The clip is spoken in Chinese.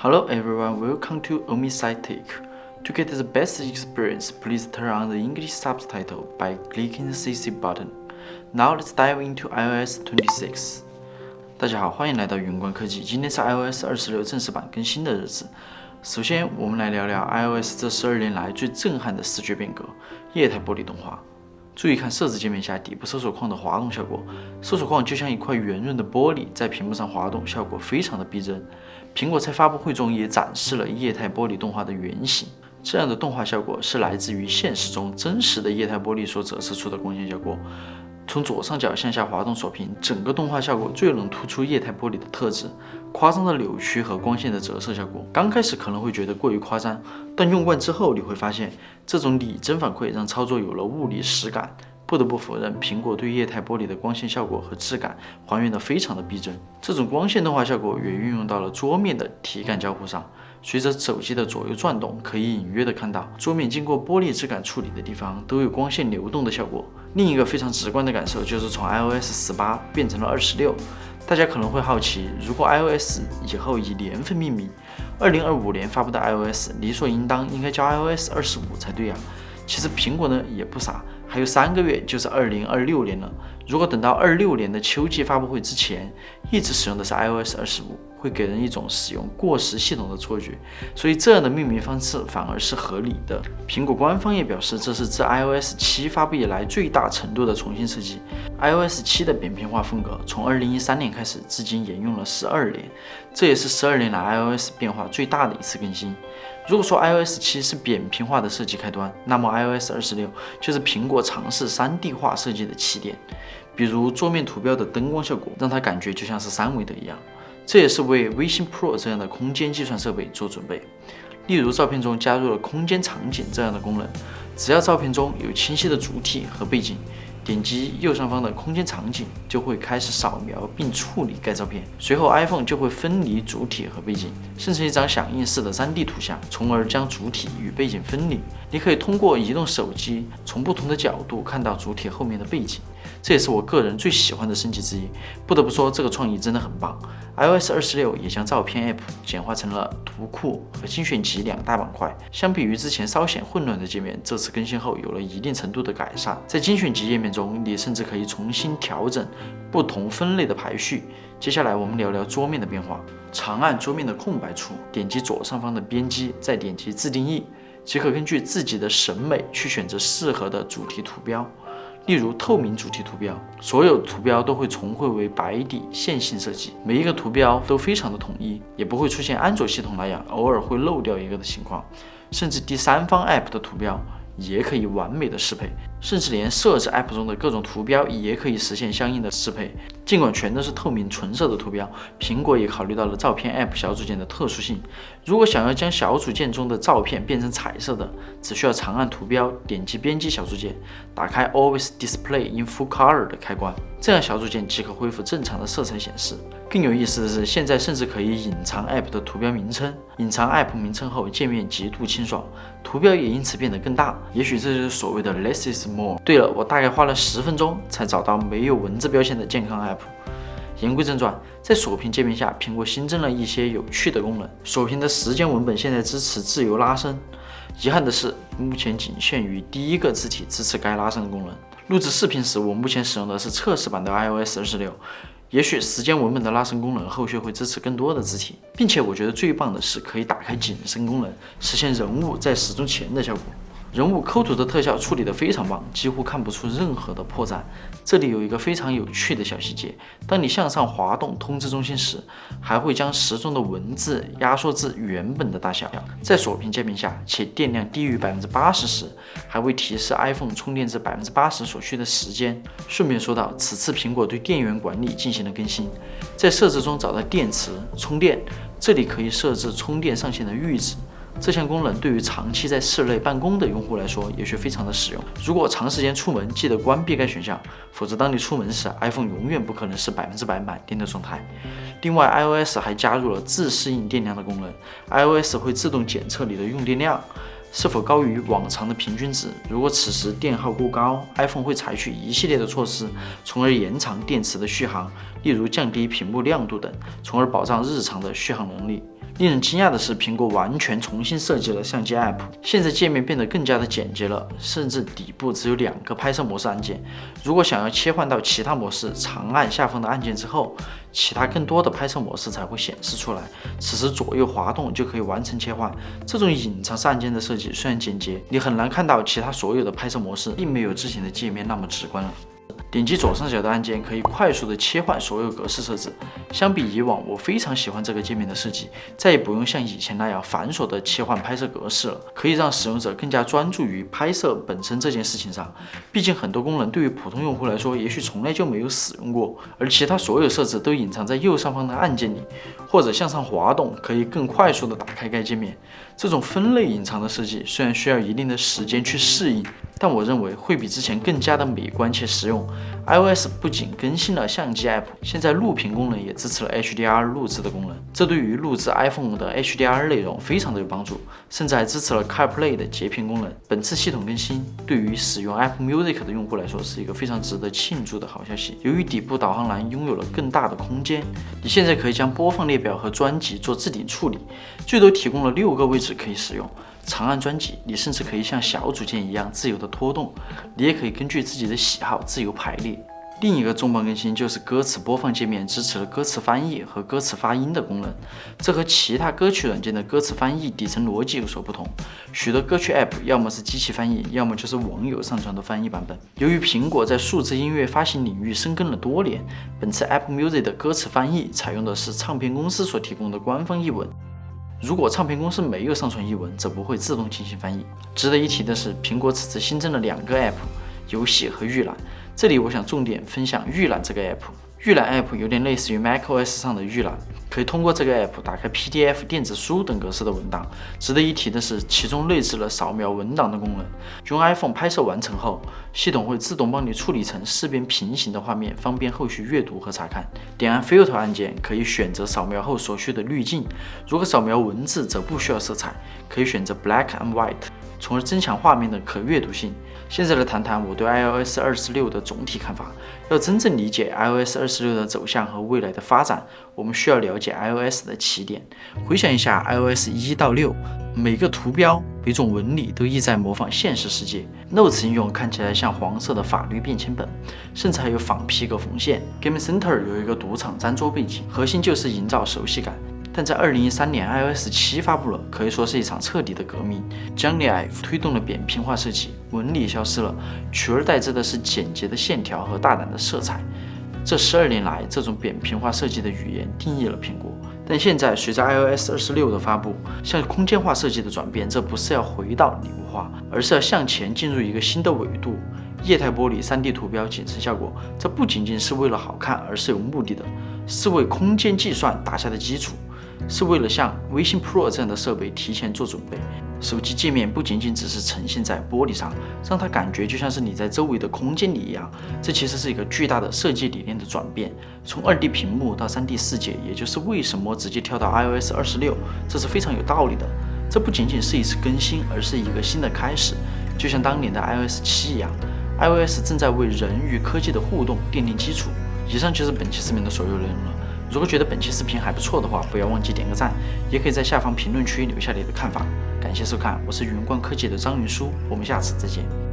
Hello everyone, welcome to OmiSciTech. To get the best experience, please turn on the English subtitle by clicking the CC button. Now let's dive into iOS 26. 大家好，欢迎来到云观科技。今天是 iOS 26正式版更新的日子。首先，我们来聊聊 iOS 这12年来最震撼的视觉变革——液态玻璃动画。注意看设置界面下底部搜索框的滑动效果，搜索框就像一块圆润的玻璃，在屏幕上滑动，效果非常的逼真。苹果在发布会中也展示了液态玻璃动画的原型，这样的动画效果是来自于现实中真实的液态玻璃所折射出的光线效果。从左上角向下滑动锁屏，整个动画效果最能突出液态玻璃的特质，夸张的扭曲和光线的折射效果。刚开始可能会觉得过于夸张，但用惯之后你会发现，这种拟真反馈让操作有了物理实感。不得不否认，苹果对液态玻璃的光线效果和质感还原得非常的逼真。这种光线动画效果也运用到了桌面的体感交互上。随着手机的左右转动，可以隐约的看到桌面经过玻璃质感处理的地方都有光线流动的效果。另一个非常直观的感受就是从 iOS 18变成了26。大家可能会好奇，如果 iOS 以后以年份命名，2025年发布的 iOS 理所应当应该叫 iOS 25才对呀。其实苹果呢也不傻，还有3个月就是2026年了。如果等到26年的秋季发布会之前一直使用的是 iOS 25，会给人一种使用过时系统的错觉，所以这样的命名方式反而是合理的。苹果官方也表示，这是自 iOS 7发布以来最大程度的重新设计。iOS 7的扁平化风格从2013年开始，至今沿用了12年，这也是12年来 iOS 变化最大的一次更新。如果说 iOS 7是扁平化的设计开端，那么 iOS 26就是苹果尝试 3D 化设计的起点。比如桌面图标的灯光效果，让它感觉就像是3维的一样。这也是为微信 Pro 这样的空间计算设备做准备。例如，照片中加入了空间场景这样的功能，只要照片中有清晰的主体和背景，点击右上方的空间场景，就会开始扫描并处理该照片。随后 iPhone 就会分离主体和背景，生成一张响应式的 3D 图像，从而将主体与背景分离。你可以通过移动手机从不同的角度看到主体后面的背景，这也是我个人最喜欢的升级之一。不得不说，这个创意真的很棒。iOS 26也将照片 App 简化成了图库和精选集2大板块。相比于之前稍显混乱的界面，这次更新后有了一定程度的改善。在精选集页面中，你甚至可以重新调整不同分类的排序。接下来我们聊聊桌面的变化。长按桌面的空白处，点击左上方的编辑，再点击自定义，即可根据自己的审美去选择适合的主题图标。例如透明主题图标，所有图标都会重绘为白底线性设计，每一个图标都非常的统一，也不会出现安卓系统那样偶尔会漏掉一个的情况。甚至第三方 App 的图标也可以完美的适配，甚至连设置 App 中的各种图标也可以实现相应的适配。尽管全都是透明纯色的图标，苹果也考虑到了照片 App 小组件的特殊性。如果想要将小组件中的照片变成彩色的，只需要长按图标，点击编辑小组件，打开 Always Display in Full Color 的开关，这样小组件即可恢复正常的色彩显示。更有意思的是，现在甚至可以隐藏 App 的图标名称。隐藏 App 名称后，界面极度清爽，图标也因此变得更大。也许这就是所谓的 Less is more。对了，我大概花了10分钟才找到没有文字标签的健康 App。言归正传，在锁屏界面下，苹果新增了一些有趣的功能。锁屏的时间文本现在支持自由拉伸，遗憾的是，目前仅限于第一个字体支持该拉伸的功能。录制视频时，我目前使用的是测试版的 iOS 26。也许时间文本的拉伸功能后续会支持更多的字体，并且我觉得最棒的是可以打开景深功能，实现人物在时钟前的效果。人物抠图的特效处理得非常棒，几乎看不出任何的破绽。这里有一个非常有趣的小细节，当你向上滑动通知中心时，还会将时钟的文字压缩至原本的大小。在锁屏界面下且电量低于80%时，还会提示 iPhone 充电至80%所需的时间。顺便说到，此次苹果对电源管理进行了更新，在设置中找到电池充电，这里可以设置充电上限的阈值。这项功能对于长期在室内办公的用户来说也是非常的实用。如果长时间出门，记得关闭该选项，否则当你出门时 ，iPhone 永远不可能是100%满电的状态。另外 ，iOS 还加入了自适应电量的功能 ，iOS 会自动检测你的用电量是否高于往常的平均值。如果此时电耗过高 ，iPhone 会采取一系列的措施，从而延长电池的续航，例如降低屏幕亮度等，从而保障日常的续航能力。令人惊讶的是，苹果完全重新设计了相机 App， 现在界面变得更加的简洁了，甚至底部只有2个拍摄模式按键。如果想要切换到其他模式，长按下方的按键之后，其他更多的拍摄模式才会显示出来。此时左右滑动就可以完成切换。这种隐藏式按键的设计虽然简洁，你很难看到其他所有的拍摄模式，并没有之前的界面那么直观了。点击左上角的按键可以快速的切换所有格式设置。相比以往，我非常喜欢这个界面的设计，再也不用像以前那样繁琐的切换拍摄格式了，可以让使用者更加专注于拍摄本身这件事情上。毕竟很多功能对于普通用户来说，也许从来就没有使用过，而其他所有设置都隐藏在右上方的按键里，或者向上滑动，可以更快速的打开该界面。这种分类隐藏的设计虽然需要一定的时间去适应，但我认为会比之前更加的美观且实用。iOS 不仅更新了相机 App， 现在录屏功能也支持了 HDR 录制的功能，这对于录制 iPhone 的 HDR 内容非常的有帮助，甚至还支持了 CarPlay 的截屏功能。本次系统更新对于使用 Apple Music 的用户来说是一个非常值得庆祝的好消息。由于底部导航栏拥有了更大的空间，你现在可以将播放列表和专辑做置顶处理，最多提供了6个位置可以使用。长按专辑，你甚至可以像小组件一样自由的拖动，你也可以根据自己的喜好自由排列。另一个重磅更新就是歌词播放界面支持了歌词翻译和歌词发音的功能，这和其他歌曲软件的歌词翻译底层逻辑有所不同。许多歌曲 App 要么是机器翻译，要么就是网友上传的翻译版本。由于苹果在数字音乐发行领域深耕了多年，本次 Apple Music 的歌词翻译采用的是唱片公司所提供的官方译文。如果唱片公司没有上传译文，则不会自动进行翻译。值得一提的是，苹果此次新增了2个 App， 游戏和预览。这里我想重点分享预览这个 App。预览 App 有点类似于 macOS 上的预览，可以通过这个 App 打开 PDF、电子书等格式的文档。值得一提的是，其中内置了扫描文档的功能。用 iPhone 拍摄完成后，系统会自动帮你处理成4边平行的画面，方便后续阅读和查看。点按 Filter 按键可以选择扫描后所需的滤镜，如果扫描文字则不需要色彩，可以选择 Black and White， 从而增强画面的可阅读性。现在来谈谈我对 iOS 26的总体看法。要真正理解 iOS 26的走向和未来的发展，我们需要了解 iOS 的起点。回想一下 iOS 1到6，每个图标、每种纹理都意在模仿现实世界。Notes 应用看起来像黄色的法律便签本，甚至还有仿皮革缝线。Game Center 有一个赌场粘桌背景，核心就是营造熟悉感。但在2013年 iOS 7发布了，可以说是一场彻底的革命。Genevieve 推动了扁平化设计，纹理消失了，取而代之的是简洁的线条和大胆的色彩。这12年来，这种扁平化设计的语言定义了苹果。但现在随着 iOS 26的发布，向空间化设计的转变，这不是要回到拟物化，而是要向前进入一个新的纬度。液态玻璃 3D 图标景深效果，这不仅仅是为了好看，而是有目的的，是为空间计算打下的基础，是为了像微信 Pro 这样的设备提前做准备。手机界面不仅仅只是呈现在玻璃上，让它感觉就像是你在周围的空间里一样，这其实是一个巨大的设计理念的转变，从2D 屏幕到3D 世界，也就是为什么直接跳到 iOS 26，这是非常有道理的。这不仅仅是一次更新，而是一个新的开始，就像当年的 iOS 7一样。iOS 正在为人与科技的互动奠定基础。以上就是本期视频的所有内容了。如果觉得本期视频还不错的话，不要忘记点个赞，也可以在下方评论区留下你的看法。感谢收看，我是云观科技的张云舒，我们下次再见。